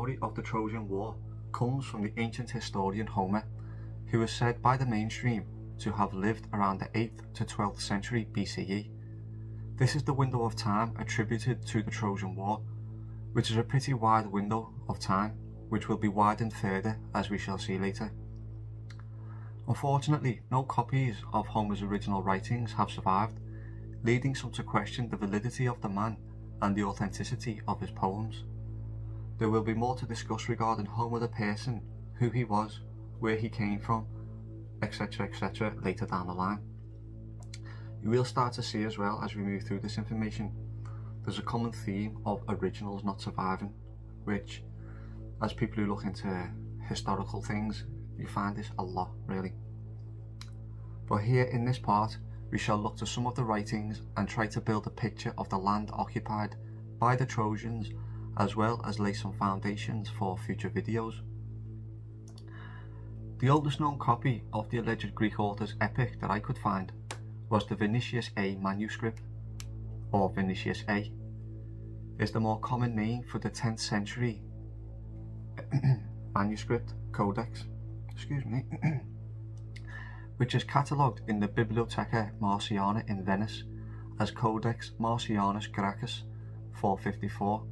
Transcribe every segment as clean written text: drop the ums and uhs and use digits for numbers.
story of the Trojan War comes from the ancient historian Homer, who is said by the mainstream to have lived around the 8th to 12th century BCE. This is the window of time attributed to the Trojan War, which is a pretty wide window of time, which will be widened further as we shall see later. Unfortunately, no copies of Homer's original writings have survived, leading some to question the validity of the man and the authenticity of his poems. There will be more to discuss regarding Homer the person, who he was, where he came from, etc. later down the line. You will start to see as well as we move through this information, there's a common theme of originals not surviving, which, as people who look into historical things, you find this a lot really. But here in this part, we shall look to some of the writings and try to build a picture of the land occupied by the Trojans, as well as lay some foundations for future videos. The oldest known copy of the alleged Greek author's epic that I could find was the Vinicius A manuscript, or Vinicius A, is the more common name for the 10th century manuscript codex, which is catalogued in the Bibliotheca Marciana in Venice as Codex Marcianus Gracchus 454.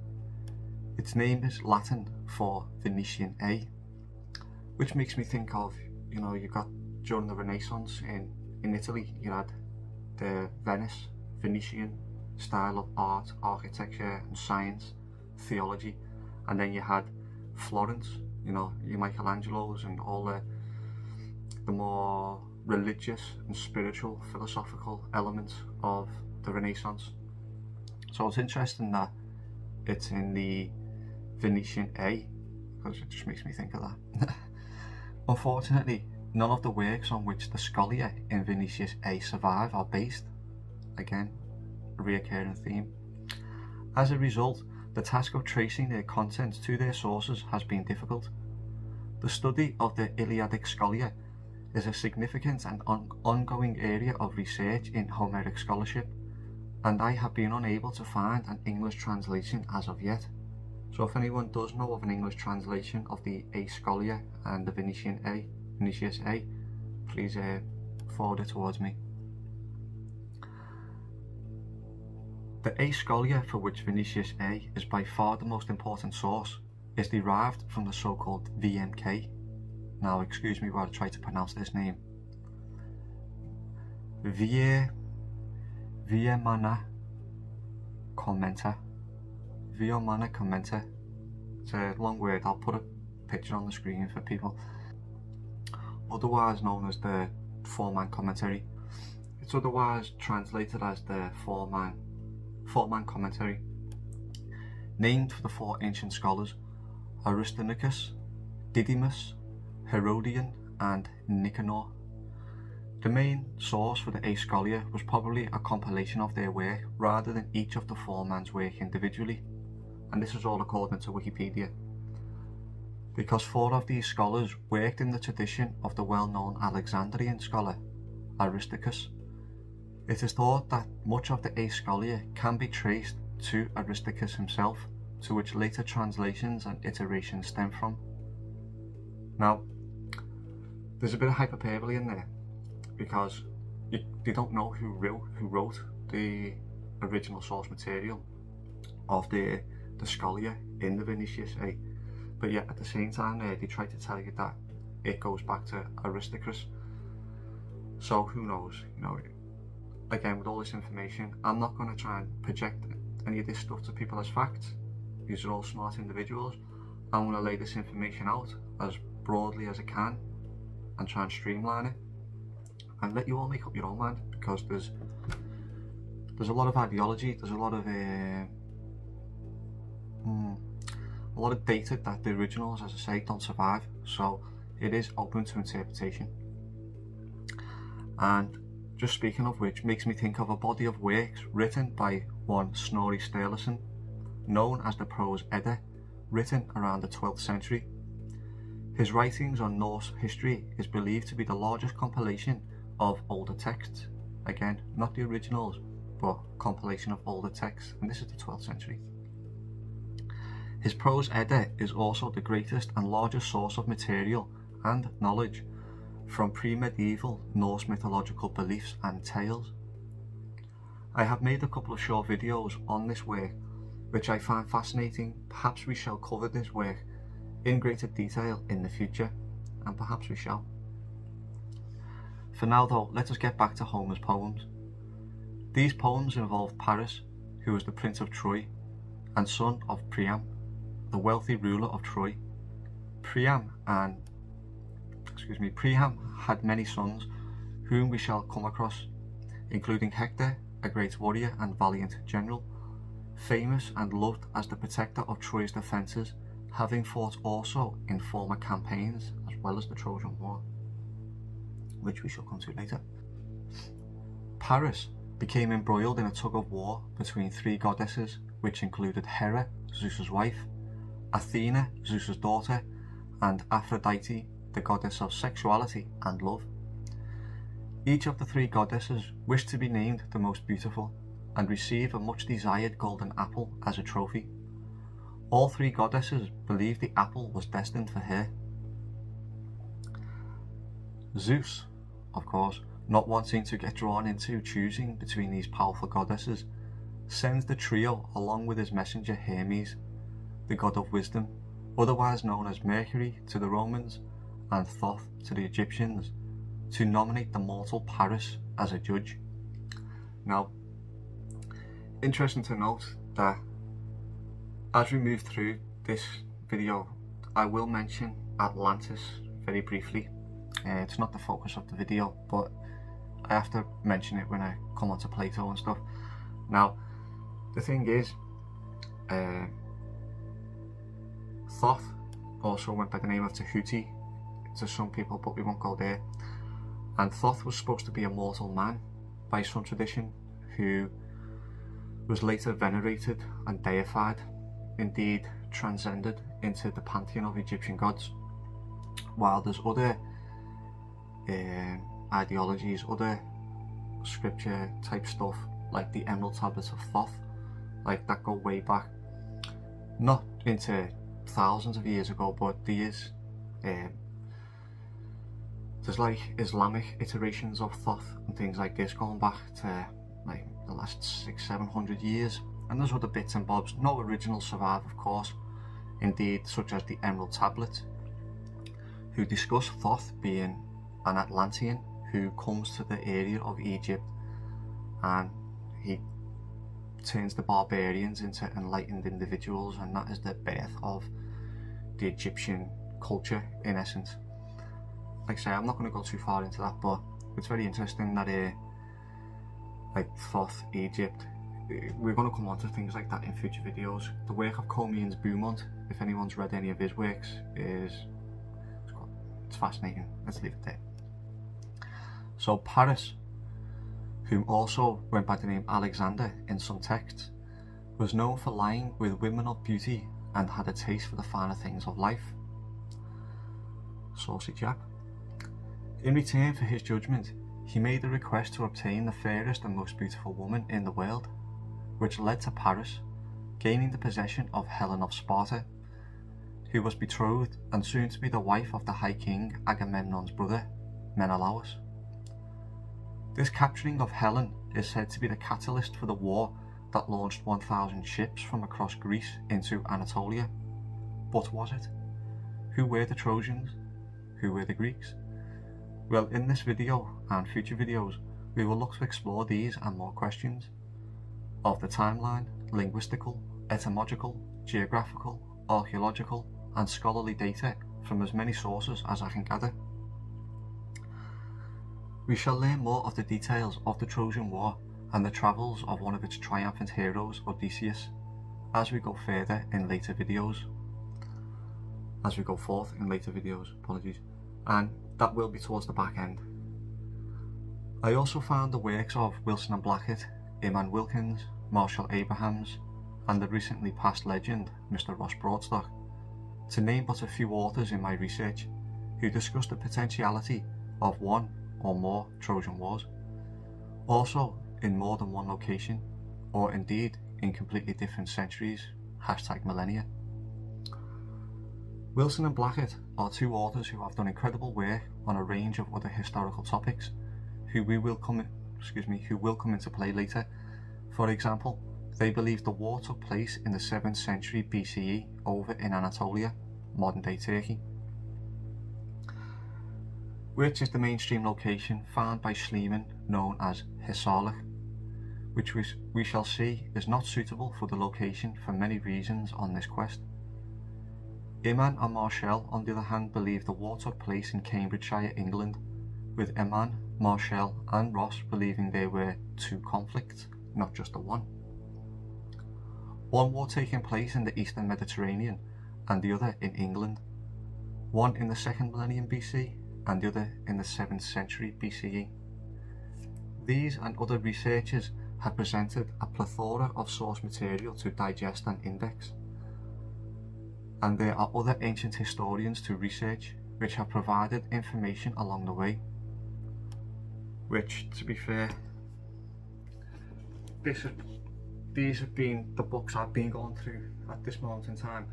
Its name is Latin for Venetian A, which makes me think of, you got during the Renaissance in Italy, you had the Venetian style of art, architecture and science, theology, and then you had Florence, your Michelangelos and all the more religious and spiritual, philosophical elements of the Renaissance. So it's interesting that it's in the Venetian A, because it just makes me think of that. Unfortunately, none of the works on which the scholia in Vinicius A survive are based. Again, a reoccurring theme. As a result, the task of tracing their contents to their sources has been difficult. The study of the Iliadic scholia is a significant and ongoing area of research in Homeric scholarship, and I have been unable to find an English translation as of yet. So if anyone does know of an English translation of the A scholia and the Vinicius A, please forward it towards me. The A scholia, for which Vinicius A is by far the most important source, is derived from the so-called VMK. Now excuse me while I try to pronounce this name. Viemana Commenta. It's a long word, I'll put a picture on the screen for people. Otherwise known as the four-man commentary. It's otherwise translated as the four-man commentary. Named for the four ancient scholars, Aristarchus, Didymus, Herodian and Nicanor. The main source for the A scholia was probably a compilation of their work rather than each of the four man's work individually, and this is all according to Wikipedia. Because four of these scholars worked in the tradition of the well-known Alexandrian scholar, Aristarchus, it is thought that much of the A scholia can be traced to Aristarchus himself, to which later translations and iterations stem from. Now, there's a bit of hyperbole in there, because they don't know who wrote the original source material of the scholia in the Vinicius A, but yet at the same time they try to tell you that it goes back to Aristarchus. So who knows, again, with all this information, I'm not going to try and project any of this stuff to people as facts. These are all smart individuals. I'm going to lay this information out as broadly as I can and try and streamline it and let you all make up your own mind, because there's a lot of ideology, there's a lot of data that the originals, as I say, don't survive, so it is open to interpretation. And just speaking of which, makes me think of a body of works written by one Snorri Sturluson, known as the Prose Edda, written around the 12th century. His writings on Norse history is believed to be the largest compilation of older texts. Again, not the originals, but compilation of older texts, and this is the 12th century. His prose Edda is also the greatest and largest source of material and knowledge from pre-medieval Norse mythological beliefs and tales. I have made a couple of short videos on this work which I find fascinating. Perhaps we shall cover this work in greater detail in the future, and perhaps we shall. For now though, let us get back to Homer's poems. These poems involve Paris, who was the Prince of Troy and son of Priam, the wealthy ruler of Troy. Priam had many sons whom we shall come across, including Hector, a great warrior and valiant general, famous and loved as the protector of Troy's defences, having fought also in former campaigns as well as the Trojan War, which we shall come to later. Paris became embroiled in a tug of war between three goddesses, which included Hera, Zeus's wife, Athena, Zeus's daughter, and Aphrodite, the goddess of sexuality and love. Each of the three goddesses wished to be named the most beautiful and receive a much desired golden apple as a trophy. All three goddesses believed the apple was destined for her. Zeus, of course, not wanting to get drawn into choosing between these powerful goddesses, sends the trio along with his messenger Hermes, the god of wisdom, otherwise known as Mercury to the Romans and Thoth to the Egyptians, to nominate the mortal Paris as a judge. Now, interesting to note that as we move through this video, I will mention Atlantis very briefly. It's not the focus of the video, but I have to mention it when I come on to Plato and stuff. Now, the thing is, Thoth also went by the name of Tahuti to some people, but we won't go there. And Thoth was supposed to be a mortal man by some tradition, who was later venerated and deified, indeed transcended into the pantheon of Egyptian gods. While there's other ideologies, other scripture type stuff, like the Emerald Tablets of Thoth, like that go way back, not into thousands of years ago, but there's like Islamic iterations of Thoth and things like this going back to like the last 600-700 years, and there's other bits and bobs. No originals survive, of course, indeed, such as the Emerald Tablets, who discuss Thoth being an Atlantean who comes to the area of Egypt and he turns the barbarians into enlightened individuals, and that is the birth of the Egyptian culture in essence. Like I say, I'm not going to go too far into that, but it's very interesting that like Thoth, Egypt, we're going to come on to things like that in future videos. The work of Comines Beaumont, if anyone's read any of his works, it's fascinating. Let's leave it there. So Paris, whom also went by the name Alexander in some texts, was known for lying with women of beauty and had a taste for the finer things of life. Saucy chap. In return for his judgment, he made a request to obtain the fairest and most beautiful woman in the world, which led to Paris gaining the possession of Helen of Sparta, who was betrothed and soon to be the wife of the High King Agamemnon's brother, Menelaus. This capturing of Helen is said to be the catalyst for the war that launched 1,000 ships from across Greece into Anatolia. But was it? Who were the Trojans? Who were the Greeks? Well, in this video and future videos, we will look to explore these and more questions of the timeline, linguistical, etymological, geographical, archaeological and scholarly data from as many sources as I can gather. We shall learn more of the details of the Trojan War and the travels of one of its triumphant heroes, Odeyseus, as we go further in later videos. As we go forth in later videos, apologies, and that will be towards the back end. I also found the works of Wilson and Blackett, Iman Wilkins, Marshall Abrahams, and the recently passed legend, Mr. Ross Broadstock, to name but a few authors in my research, who discussed the potentiality of one or more Trojan Wars, also in more than one location, or indeed in completely different centuries, #millennia. Wilson and Blackett are two authors who have done incredible work on a range of other historical topics who will come into play later. For example, they believe the war took place in the 7th century BCE over in Anatolia, modern-day Turkey, which is the mainstream location found by Schliemann known as Hisarlik, which we shall see is not suitable for the location for many reasons on this quest. Imman and Marshall, on the other hand, believe the war took place in Cambridgeshire, England, with Imman, Marshall and Ross believing there were two conflicts, not just the one. One war taking place in the eastern Mediterranean and the other in England, one in the 2nd millennium BC and the other in the 7th century BCE. These and other researchers have presented a plethora of source material to digest and index, and there are other ancient historians to research which have provided information along the way, which, to be fair, these have been the books I've been going through at this moment in time,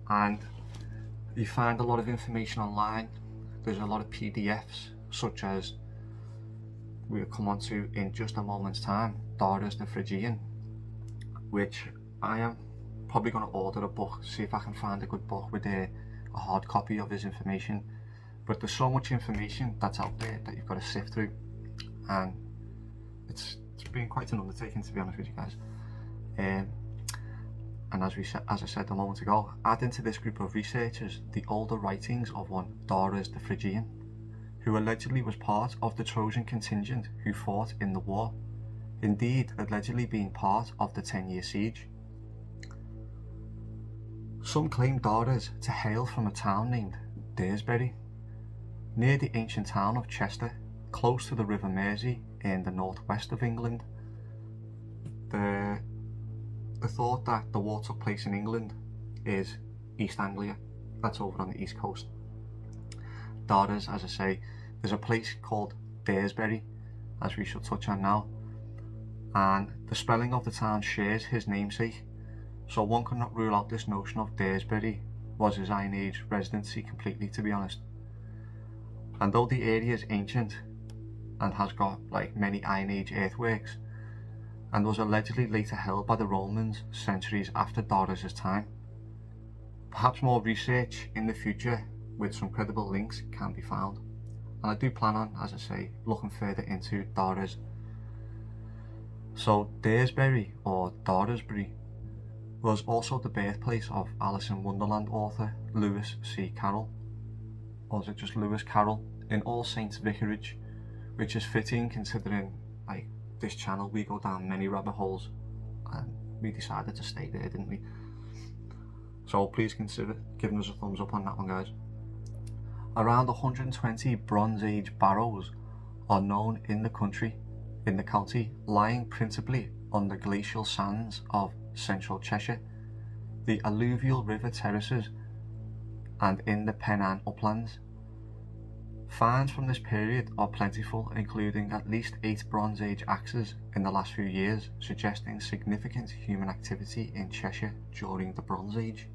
and you find a lot of information online. There's a lot of PDFs, such as we'll come on to in just a moment's time, Darius the Phrygian, which I am probably going to order a book, see if I can find a good book with a hard copy of his information. But there's so much information that's out there that you've got to sift through, and it's been quite an undertaking, to be honest with you guys. And as I said a moment ago, add into this group of researchers the older writings of one Darius the Phrygian, who allegedly was part of the Trojan contingent who fought in the war, indeed allegedly being part of the 10-year siege. Some claim Darius to hail from a town named Daresbury, near the ancient town of Chester, close to the River Mersey in the northwest of England. The thought that the war took place in England is East Anglia, that's over on the east coast. Darius, as I say, there's a place called Daresbury, as we shall touch on now, and the spelling of the town shares his namesake, so one could not rule out this notion of Daresbury was his Iron Age residency completely, to be honest. And though the area is ancient and has got like many Iron Age earthworks, and was allegedly later held by the Romans centuries after Darius' time, perhaps more research in the future with some credible links can be found, and I do plan on, as I say, looking further into Darius. So Daresbury, or Daresbury, was also the birthplace of Alice in Wonderland author Lewis C. Carroll, or is it just Lewis Carroll, in All Saints Vicarage, which is fitting considering like this channel we go down many rabbit holes, and we decided to stay there, didn't we? So please consider giving us a thumbs up on that one, guys. Around 120 Bronze Age barrows are known in the county, lying principally on the glacial sands of central Cheshire, the alluvial river terraces, and in the Pennine uplands. Finds from this period are plentiful, including at least 8 Bronze Age axes in the last few years, suggesting significant human activity in Cheshire during the Bronze Age.